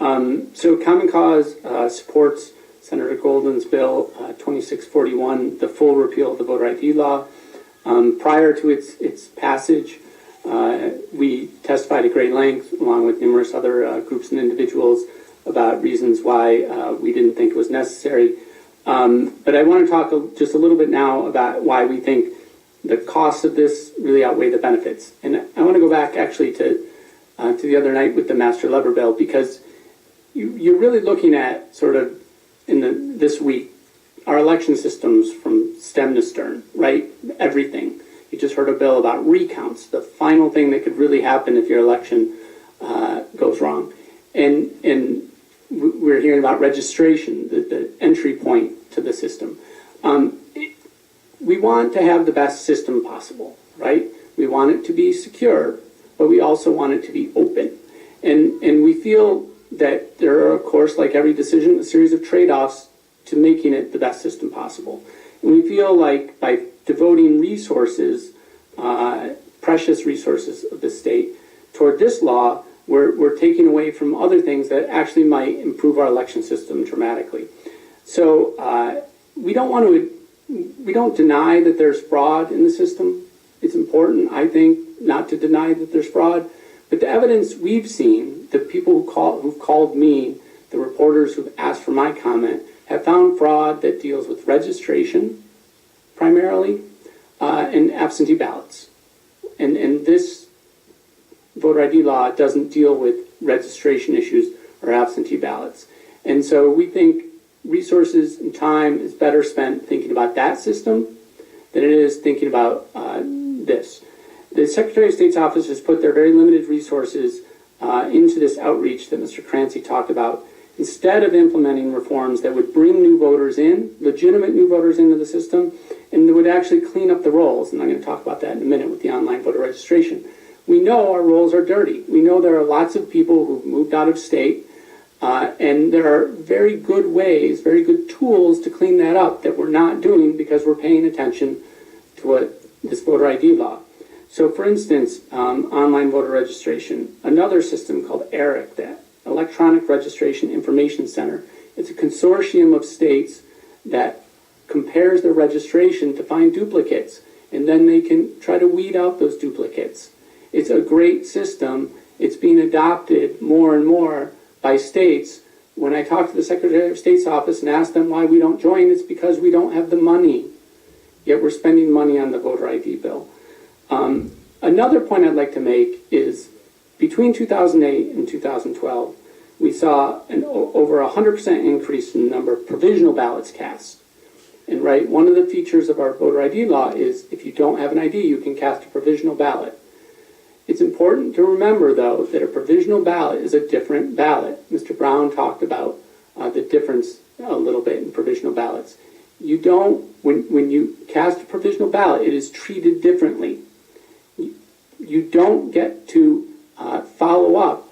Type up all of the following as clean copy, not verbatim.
So Common Cause supports Senator Goldin's bill 2641, the full repeal of the voter ID law. Prior to its passage, we testified at great length, along with numerous other groups and individuals, about reasons why we didn't think it was necessary. But I want to talk just a little bit now about why we think the costs of this really outweigh the benefits. And I want to go back actually to the other night with the Master Lever Bill, because you're really looking at sort of this week our election systems from stem to stern, right? Everything. You just heard a bill about recounts, the final thing that could really happen if your election goes wrong. And we're hearing about registration, the entry point to the system. We want to have the best system possible, right? We want it to be secure, but we also want it to be open. And we feel that there are, of course, like every decision, a series of trade-offs to making it the best system possible. And we feel like by devoting resources, precious resources of the state, toward this law, we're taking away from other things that actually might improve our election system dramatically. So we don't deny that there's fraud in the system. It's important, I think, not to deny that there's fraud. But the evidence we've seen, the people who've called me, the reporters who've asked for my comment, have found fraud that deals with registration, primarily, and absentee ballots. And this voter ID law doesn't deal with registration issues or absentee ballots. And so we think resources and time is better spent thinking about that system than it is thinking about this. The Secretary of State's office has put their very limited resources into this outreach that Mr. Crancy talked about, instead of implementing reforms that would bring new voters in, legitimate new voters into the system, and that would actually clean up the rolls. And I'm going to talk about that in a minute with the online voter registration. We know our rolls are dirty. We know there are lots of people who've moved out of state, and there are very good ways, very good tools to clean that up that we're not doing because we're paying attention to what this voter ID law. So for instance, online voter registration, another system called ERIC, the Electronic Registration Information Center. It's a consortium of states that compares their registration to find duplicates, and then they can try to weed out those duplicates. It's a great system. It's being adopted more and more by states. When I talk to the Secretary of State's office and ask them why we don't join, it's because we don't have the money. Yet we're spending money on the voter ID bill. Another point I'd like to make is between 2008 and 2012, we saw an over 100% increase in the number of provisional ballots cast. And right, one of the features of our voter ID law is if you don't have an ID, you can cast a provisional ballot. It's important to remember, though, that a provisional ballot is a different ballot. Mr. Brown talked about the difference a little bit in provisional ballots. You don't, when you cast a provisional ballot, it is treated differently. You don't get to follow up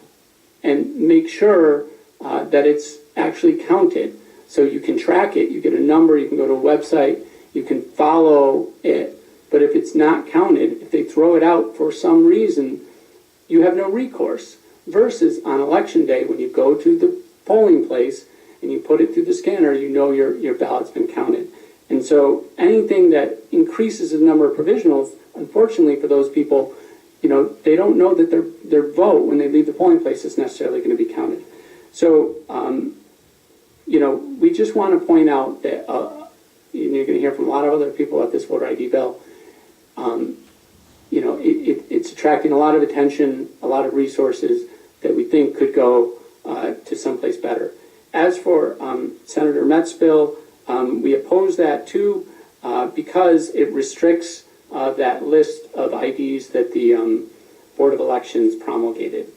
and make sure that it's actually counted. So you can track it, you get a number, you can go to a website, you can follow it. But if it's not counted, if they throw it out for some reason, you have no recourse. Versus on election day, when you go to the polling place and you put it through the scanner, you know your ballot's been counted. And so anything that increases the number of provisionals, unfortunately for those people, they don't know that their vote when they leave the polling place is necessarily going to be counted. So, we just want to point out that you're going to hear from a lot of other people about this voter ID bill. It's attracting a lot of attention, a lot of resources that we think could go to someplace better. As for Senator Metz's bill, we oppose that too because it restricts that list of IDs that the Board of Elections promulgated.